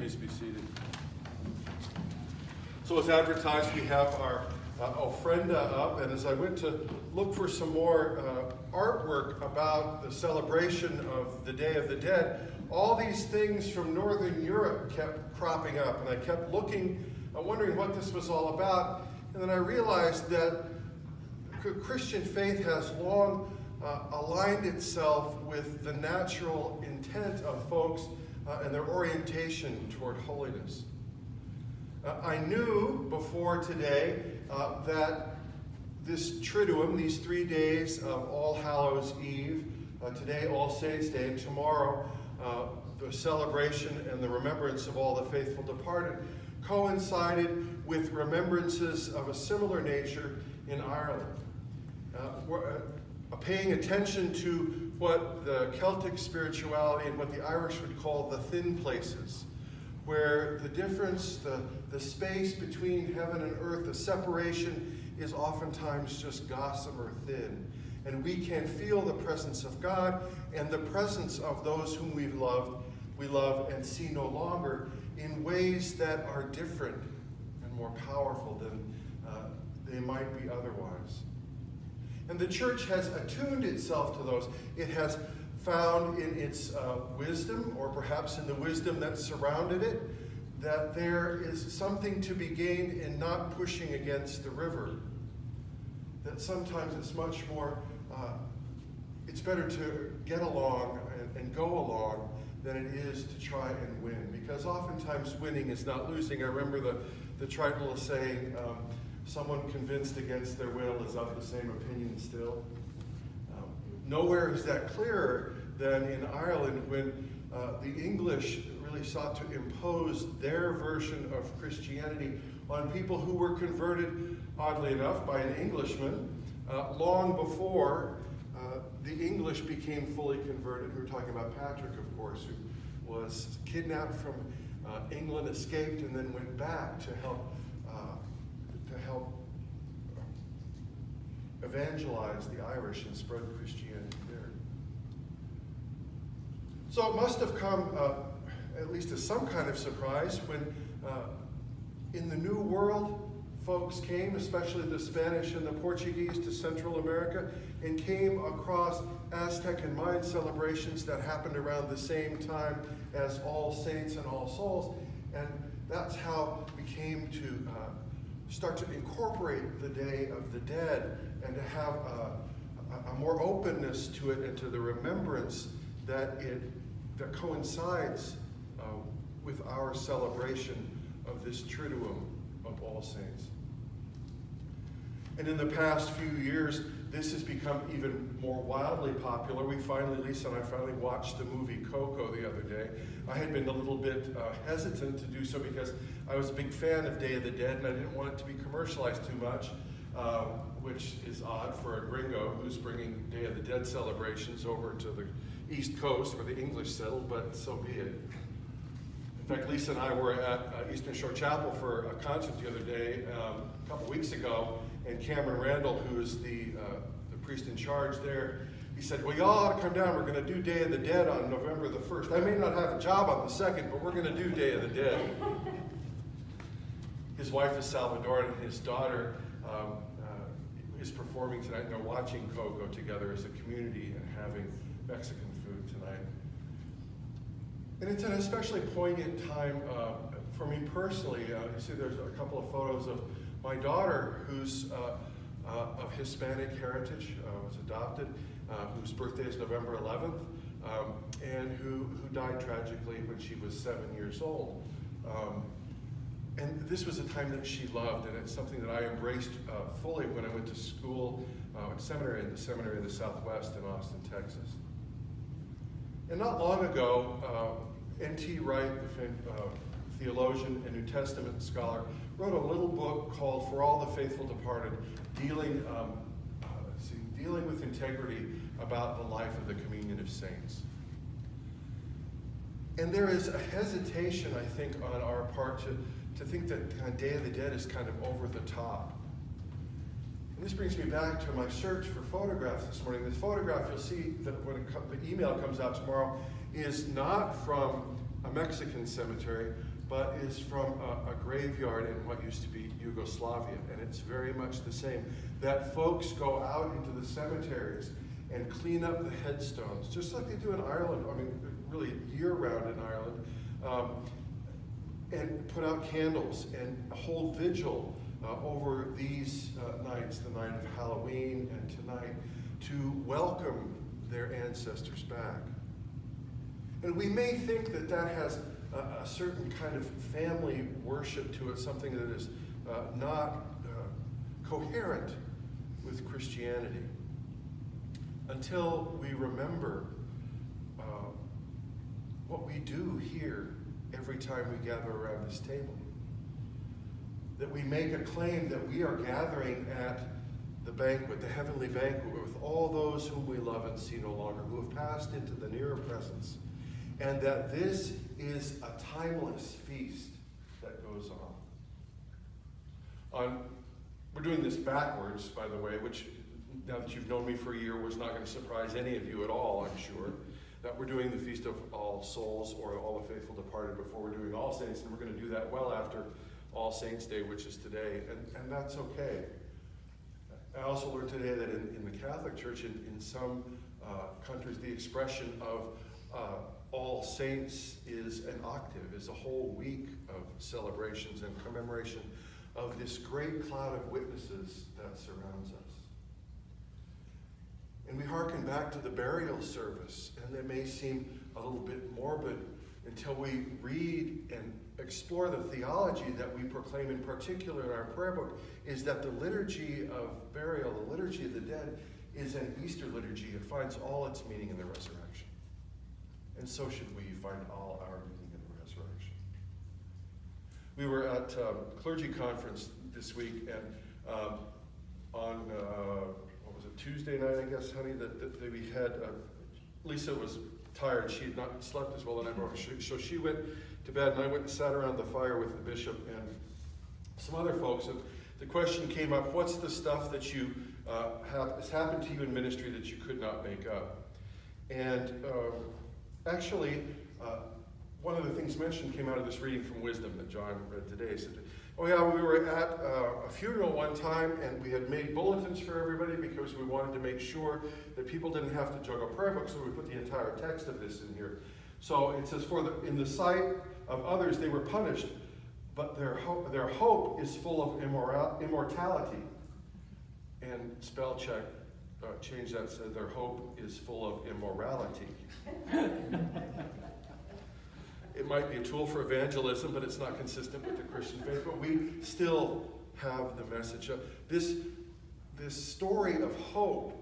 Please be seated. So as advertised, we have our ofrenda up, and as I went to look for some more artwork about the celebration of the Day of the Dead, all these things from Northern Europe kept cropping up, and I kept looking, wondering what this was all about, and then I realized that Christian faith has long aligned itself with the natural intent of folks and their orientation toward holiness. I knew before today that this Triduum, these 3 days of All Hallows Eve, today All Saints Day, and tomorrow the celebration and the remembrance of all the faithful departed, coincided with remembrances of a similar nature in Ireland. Paying attention to what the Celtic spirituality and what the Irish would call the thin places, where the difference, the space between heaven and earth, the separation is oftentimes just gossamer thin. And we can feel the presence of God and the presence of those whom we love and see no longer in ways that are different and more powerful than they might be otherwise. And the church has attuned itself to those. It has found in its wisdom, or perhaps in the wisdom that surrounded it, that there is something to be gained in not pushing against the river. That sometimes it's much more, it's better to get along and go along than it is to try and win. Because oftentimes winning is not losing. I remember the tribalist saying, someone convinced against their will is of the same opinion still. Nowhere is that clearer than in Ireland when the English really sought to impose their version of Christianity on people who were converted, oddly enough, by an Englishman long before the English became fully converted. We were talking about Patrick, of course, who was kidnapped from England, escaped, and then went back to help evangelize the Irish and spread Christianity there. So it must have come at least as some kind of surprise when in the New World folks came, especially the Spanish and the Portuguese, to Central America and came across Aztec and Mayan celebrations that happened around the same time as All Saints and All Souls. And that's how we came to start to incorporate the Day of the Dead and to have a more openness to it and to the remembrance that coincides with our celebration of this Triduum of All Saints. And in the past few years, this has become even more wildly popular. Lisa and I finally watched the movie Coco the other day. I had been a little bit hesitant to do so because I was a big fan of Day of the Dead and I didn't want it to be commercialized too much, which is odd for a gringo who's bringing Day of the Dead celebrations over to the East Coast where the English settled, but so be it. In fact, Lisa and I were at Eastern Shore Chapel for a concert the other day, a couple weeks ago, and Cameron Randall, who is the priest in charge there, he said, well, y'all ought to come down. We're going to do Day of the Dead on November the 1st. I may not have a job on the 2nd, but we're going to do Day of the Dead. His wife is Salvadoran, and his daughter is performing tonight, and they're watching Coco together as a community and having Mexican food tonight. And it's an especially poignant time for me personally. You see there's a couple of photos of my daughter who's of Hispanic heritage, was adopted, whose birthday is November 11th, and who died tragically when she was 7 years old. And this was a time that she loved, and it's something that I embraced fully when I went to school at seminary, in the Seminary of the Southwest in Austin, Texas. And not long ago, N.T. Wright, the theologian and New Testament scholar, wrote a little book called For All the Faithful Departed, dealing with integrity about the life of the communion of saints. And there is a hesitation, I think, on our part to think that Day of the Dead is kind of over the top. And this brings me back to my search for photographs this morning. This photograph you'll see that when the email comes out tomorrow is not from a Mexican cemetery, but is from a graveyard in what used to be Yugoslavia, and it's very much the same. That folks go out into the cemeteries and clean up the headstones, just like they do in Ireland, I mean, really year-round in Ireland, and put out candles and hold vigil over these nights, the night of Halloween and tonight, to welcome their ancestors back. And we may think that that has a certain kind of family worship to it, something that is not coherent with Christianity, until we remember what we do here every time we gather around this table. That we make a claim that we are gathering at the banquet, the heavenly banquet, with all those whom we love and see no longer, who have passed into the nearer presence, and that this is a timeless feast that goes on. We're doing this backwards, by the way, which, now that you've known me for a year, was not going to surprise any of you at all, I'm sure, that we're doing the Feast of All Souls, or All the Faithful Departed, before we're doing All Saints, and we're going to do that well after All Saints Day, which is today, and that's okay. I also learned today that in the Catholic Church, in some countries, the expression of All Saints is an octave, is a whole week of celebrations and commemoration of this great cloud of witnesses that surrounds us. And we hearken back to the burial service, and they may seem a little bit morbid until we read and explore the theology that we proclaim, in particular in our prayer book, is that the liturgy of burial, the liturgy of the dead, is an Easter liturgy. It finds all its meaning in the resurrection. And so should we find all our meaning in the resurrection. We were at clergy conference this week, and on what was it, Tuesday night, I guess, honey, that we had, Lisa was tired. She had not slept as well the night before, so she went to bed, and I went and sat around the fire with the bishop and some other folks, and the question came up, what's the stuff that you has happened to you in ministry that you could not make up? And actually, one of the things mentioned came out of this reading from Wisdom that John read today. He said, oh yeah, we were at a funeral one time, and we had made bulletins for everybody because we wanted to make sure that people didn't have to juggle prayer books, so we put the entire text of this in here. So it says, in the sight of others they were punished, but their hope is full of immortality. And spell check, change that, said their hope is full of immorality. It might be a tool for evangelism, but it's not consistent with the Christian faith. But we still have the message of this story of hope,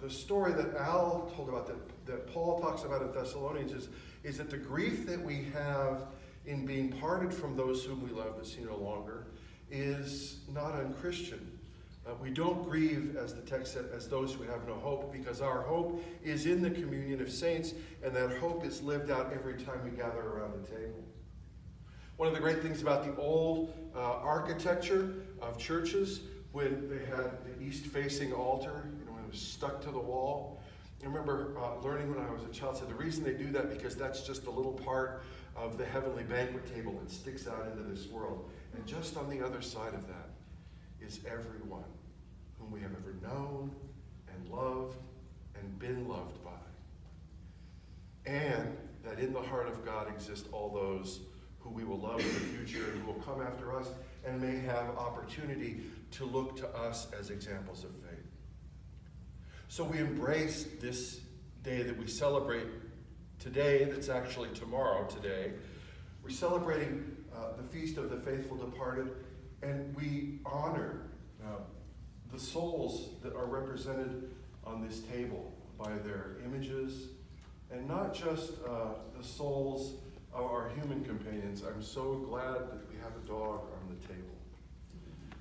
the story that Al told about, that Paul talks about in Thessalonians, is that the grief that we have in being parted from those whom we love but see no longer is not unchristian. We don't grieve, as the text said, as those who have no hope, because our hope is in the communion of saints, and that hope is lived out every time we gather around the table. One of the great things about the old architecture of churches, when they had the east-facing altar, when it was stuck to the wall, I remember learning when I was a child, said the reason they do that because that's just a little part of the heavenly banquet table that sticks out into this world. And just on the other side of that is everyone whom we have ever known and loved and been loved by. And that in the heart of God exist all those who we will love in the future and who will come after us and may have opportunity to look to us as examples of faith. So we embrace this day that we celebrate today, that's actually tomorrow today. We're celebrating the Feast of the Faithful Departed, and we honor the souls that are represented on this table by their images, and not just the souls of our human companions. I'm so glad that we have a dog on the table,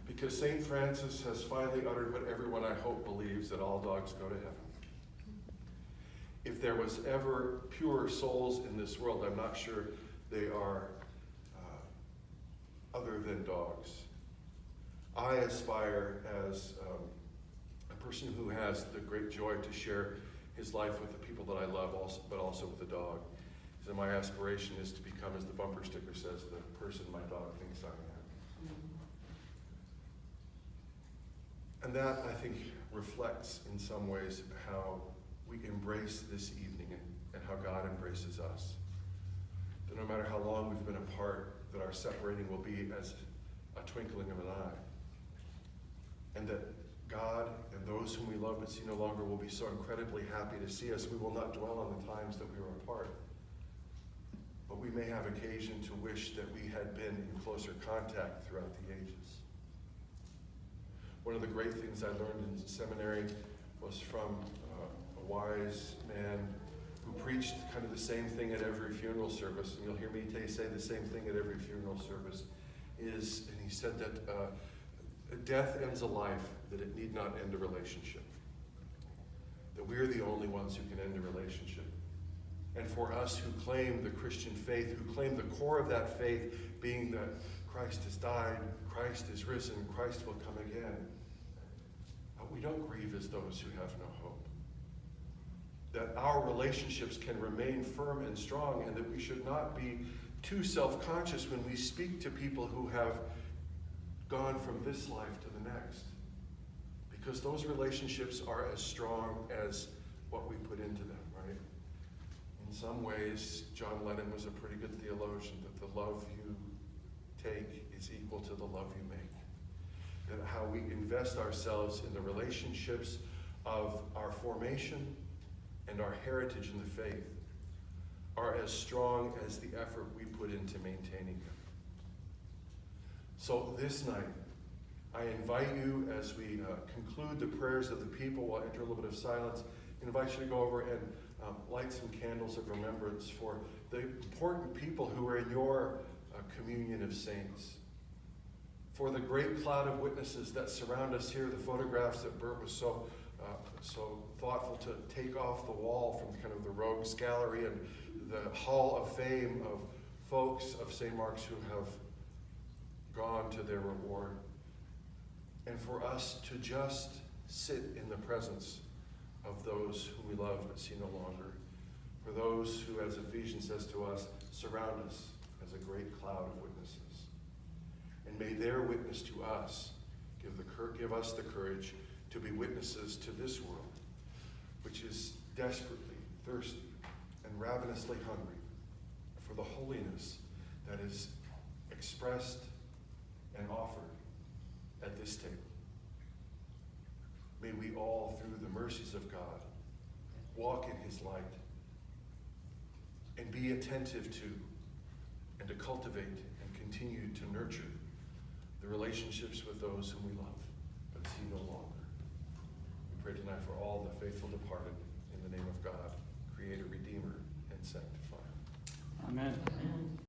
because St. Francis has finally uttered what everyone, I hope, believes, that all dogs go to heaven. If there was ever pure souls in this world, I'm not sure they are other than dogs. I aspire as a person who has the great joy to share his life with the people that I love, but also with the dog. So my aspiration is to become, as the bumper sticker says, the person my dog thinks I am. And that, I think, reflects in some ways how we embrace this evening and how God embraces us. That no matter how long we've been apart, that our separating will be as a twinkling of an eye. And that God and those whom we love but see no longer will be so incredibly happy to see us. We will not dwell on the times that we were apart. But we may have occasion to wish that we had been in closer contact throughout the ages. One of the great things I learned in seminary was from a wise man who preached kind of the same thing at every funeral service, and you'll hear me say the same thing at every funeral service, and he said that death ends a life, that it need not end a relationship. That we are the only ones who can end a relationship. And for us who claim the Christian faith, who claim the core of that faith being that Christ has died, Christ is risen, Christ will come again, we don't grieve as those who have no hope. That our relationships can remain firm and strong, and that we should not be too self-conscious when we speak to people who have gone from this life to the next. Because those relationships are as strong as what we put into them, right? In some ways, John Lennon was a pretty good theologian, that the love you take is equal to the love you make. That how we invest ourselves in the relationships of our formation and our heritage in the faith are as strong as the effort we put into maintaining them. So this night, I invite you, as we conclude the prayers of the people, we'll enter a little bit of silence, I invite you to go over and light some candles of remembrance for the important people who are in your communion of saints. For the great cloud of witnesses that surround us here, the photographs that Bert was so thoughtful to take off the wall from kind of the Rogues Gallery, and the Hall of Fame of folks of St. Mark's who have gone to their reward. And for us to just sit in the presence of those whom we love but see no longer. For those who, as Ephesians says to us, surround us as a great cloud of witnesses. And may their witness to us give us the courage to be witnesses to this world, which is desperately thirsty and ravenously hungry for the holiness that is expressed and offered at this table. May we all, through the mercies of God, walk in his light and be attentive to and to cultivate and continue to nurture the relationships with those whom we love but see no longer. We pray tonight for all the faithful departed in the name of God, Creator, Redeemer, and Sanctifier. Amen.